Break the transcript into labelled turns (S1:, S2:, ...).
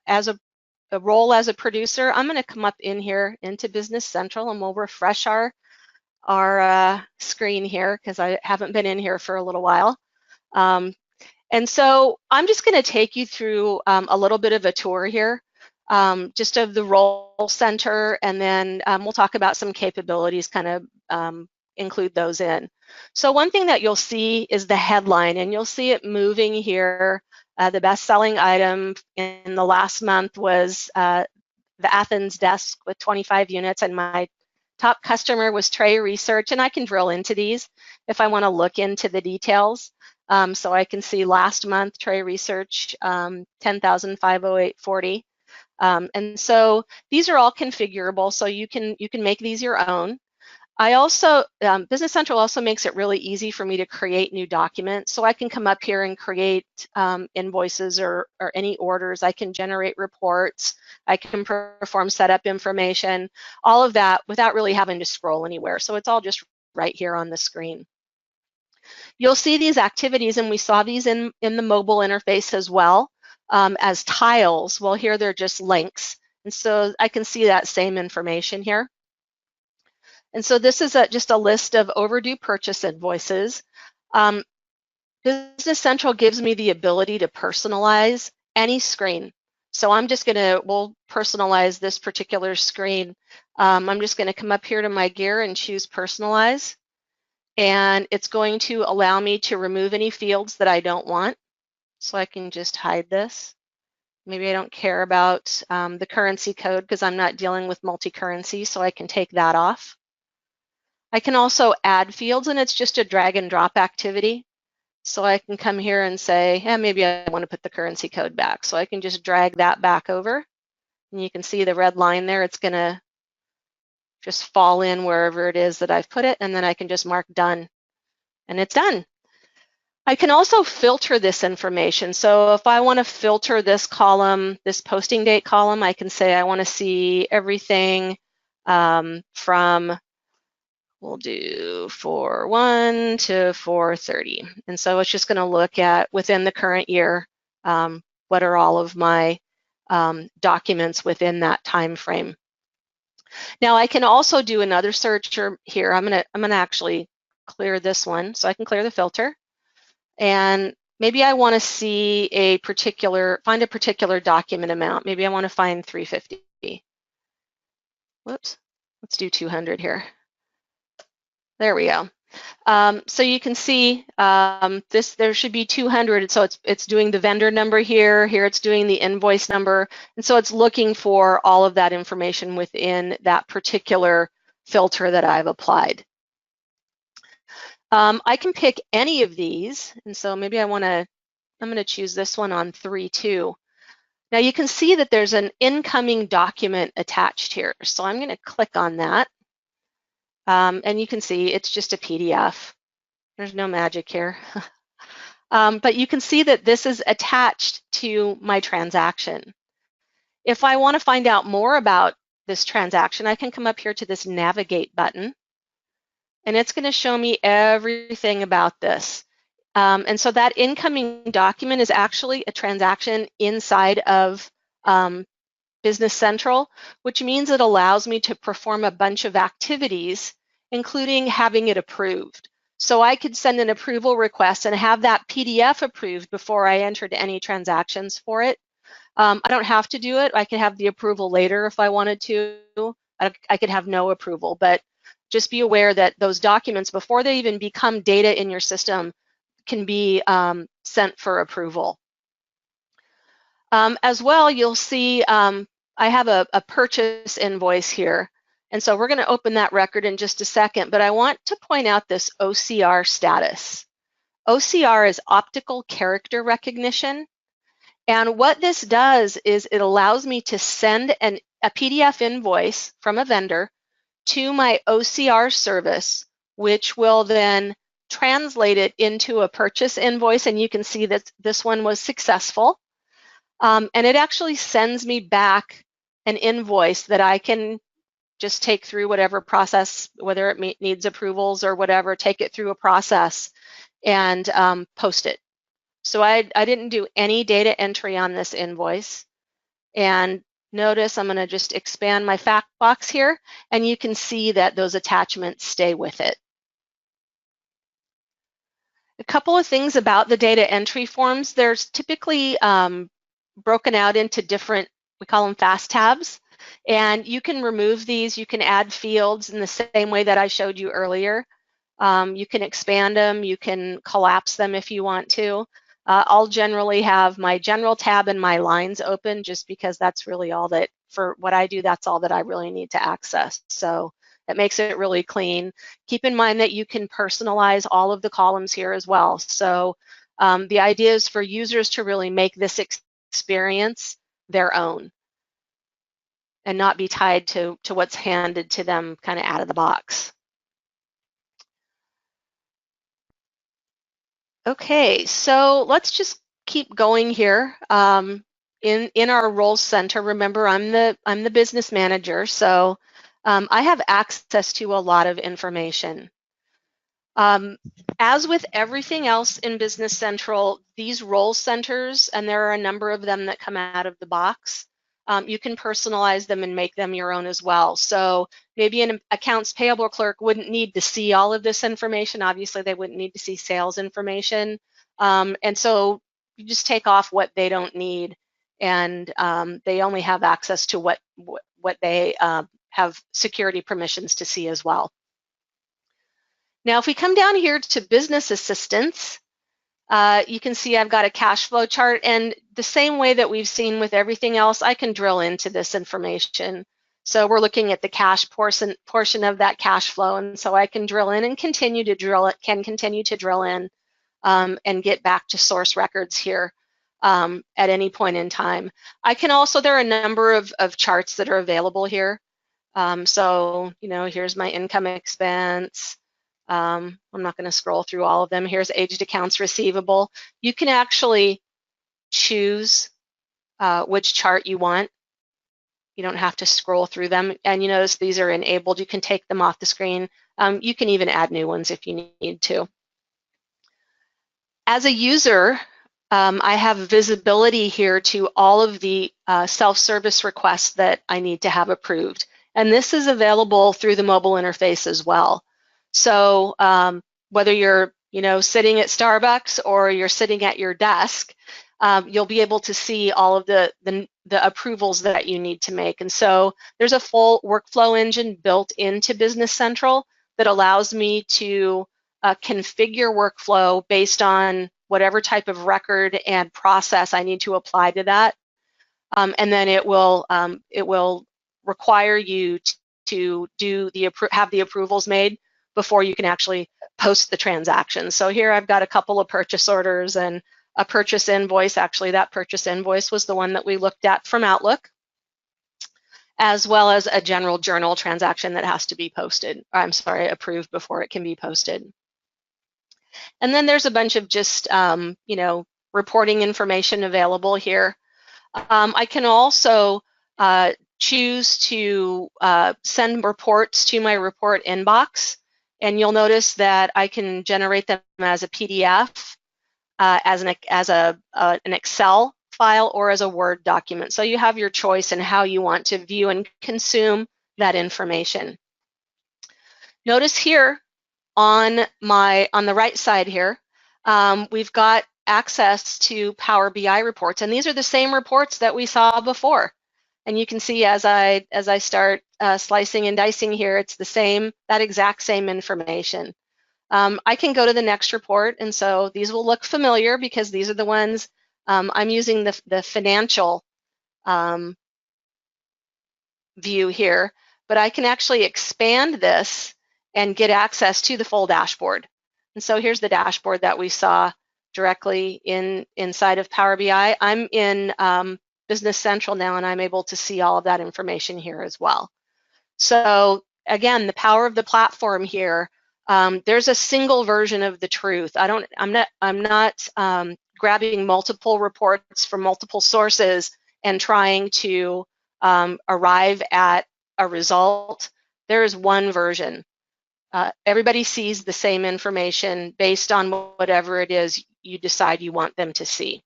S1: as a role as a producer, I'm going to come up in here into Business Central, and we'll refresh our screen here because I haven't been in here for a little while. And so I'm just going to take you through a little bit of a tour here, just of the role center, and then we'll talk about some capabilities, kind of include those in. So one thing that you'll see is the headline, and you'll see it moving here. The best-selling item in the last month was the Athens desk with 25 units, and my top customer was Trey Research, and I can drill into these if I want to look into the details. So I can see last month, Trey Research, 10,508.40. And so these are all configurable, so you can make these your own. I also, Business Central also makes it really easy for me to create new documents. So I can come up here and create invoices or any orders. I can generate reports. I can perform setup information, all of that without really having to scroll anywhere. So it's all just right here on the screen. You'll see these activities, and we saw these in the mobile interface as well, as tiles. Well, here they're just links. And so I can see that same information here. And so this is just a list of overdue purchase invoices. Business Central gives me the ability to personalize any screen. So I'm just we'll personalize this particular screen. I'm just gonna come up here to my gear and choose personalize. And it's going to allow me to remove any fields that I don't want. So I can just hide this. Maybe I don't care about the currency code because I'm not dealing with multi-currency, so I can take that off. I can also add fields, and it's just a drag and drop activity. So I can come here and say, maybe I want to put the currency code back. So I can just drag that back over. And you can see the red line there. It's going to just fall in wherever it is that I've put it, and then I can just mark done. And it's done. I can also filter this information. So if I want to filter this column, this posting date column, I can say I want to see everything from, we'll do 4/1 to 4/30. And so it's just going to look at within the current year, what are all of my documents within that time frame. Now I can also do another search here. I'm gonna actually clear this one, so I can clear the filter. And maybe I want to see find a particular document amount. Maybe I want to find 350. Whoops, let's do 200 here. There we go. So you can see there should be 200. So it's doing the vendor number here. Here it's doing the invoice number. And so it's looking for all of that information within that particular filter that I've applied. I can pick any of these. And so maybe I'm going to choose this one on 3/2. Now you can see that there's an incoming document attached here. So I'm going to click on that. And you can see it's just a PDF. There's no magic here. But you can see that this is attached to my transaction. If I want to find out more about this transaction, I can come up here to this navigate button, and it's going to show me everything about this. And so that incoming document is actually a transaction inside of Business Central, which means it allows me to perform a bunch of activities, including having it approved. So I could send an approval request and have that PDF approved before I entered any transactions for it. I don't have to do it. I could have the approval later if I wanted to. I could have no approval, but just be aware that those documents, before they even become data in your system, can be sent for approval. As well, you'll see I have a purchase invoice here. And so we're going to open that record in just a second, but I want to point out this OCR status. OCR is optical character recognition. And what this does is it allows me to send a PDF invoice from a vendor to my OCR service, which will then translate it into a purchase invoice. And you can see that this one was successful. And it actually sends me back an invoice that I can just take through whatever process, whether it needs approvals or whatever, take it through a process and post it. So I didn't do any data entry on this invoice. And notice I'm going to just expand my fact box here, and you can see that those attachments stay with it. A couple of things about the data entry forms. There's typically broken out into different, we call them fast tabs, and you can remove these. You can add fields in the same way that I showed you earlier. You can expand them, you can collapse them if you want to. I'll generally have my general tab and my lines open just because that's really all that, for what I do, that's all that I really need to access. So it makes it really clean. Keep in mind that you can personalize all of the columns here as well. So the idea is for users to really make this experience their own and not be tied to what's handed to them kind of out of the box. Okay, so let's just keep going here. In our roles center, remember I'm the business manager, so I have access to a lot of information. As with everything else in Business Central, these role centers, and there are a number of them that come out of the box, you can personalize them and make them your own as well. So maybe an accounts payable clerk wouldn't need to see all of this information. Obviously, they wouldn't need to see sales information. And so you just take off what they don't need, and they only have access to what they have security permissions to see as well. Now, if we come down here to business assistance, you can see I've got a cash flow chart, and the same way that we've seen with everything else, I can drill into this information. So we're looking at the cash portion of that cash flow, and so I can drill in and continue to drill in and get back to source records here at any point in time. I can also, there are a number of charts that are available here. So, here's my income expense. I'm not going to scroll through all of them. Here's aged accounts receivable. You can actually choose which chart you want. You don't have to scroll through them. And you notice these are enabled. You can take them off the screen. You can even add new ones if you need to. As a user, I have visibility here to all of the self-service requests that I need to have approved. And this is available through the mobile interface as well. So whether you're sitting at Starbucks or you're sitting at your desk, you'll be able to see all of the approvals that you need to make. And so there's a full workflow engine built into Business Central that allows me to configure workflow based on whatever type of record and process I need to apply to that. And then it will require you to have the approvals made before you can actually post the transaction. So here I've got a couple of purchase orders and a purchase invoice. Actually, that purchase invoice was the one that we looked at from Outlook, as well as a general journal transaction that has to be posted, or I'm sorry, approved before it can be posted. And then there's a bunch of just, reporting information available here. I can also choose to send reports to my report inbox, and you'll notice that I can generate them as a PDF, as an Excel file, or as a Word document. So you have your choice in how you want to view and consume that information. Notice here on the right side here, we've got access to Power BI reports, and these are the same reports that we saw before. And you can see as I start slicing and dicing here, it's that exact same information. I can go to the next report, and so these will look familiar because these are the ones I'm using the financial view here, but I can actually expand this and get access to the full dashboard. And so here's the dashboard that we saw directly inside of Power BI. I'm in Business Central now, and I'm able to see all of that information here as well. So again, the power of the platform here, there's a single version of the truth. I'm not grabbing multiple reports from multiple sources and trying to arrive at a result. There is one version. Everybody sees the same information based on whatever it is you decide you want them to see.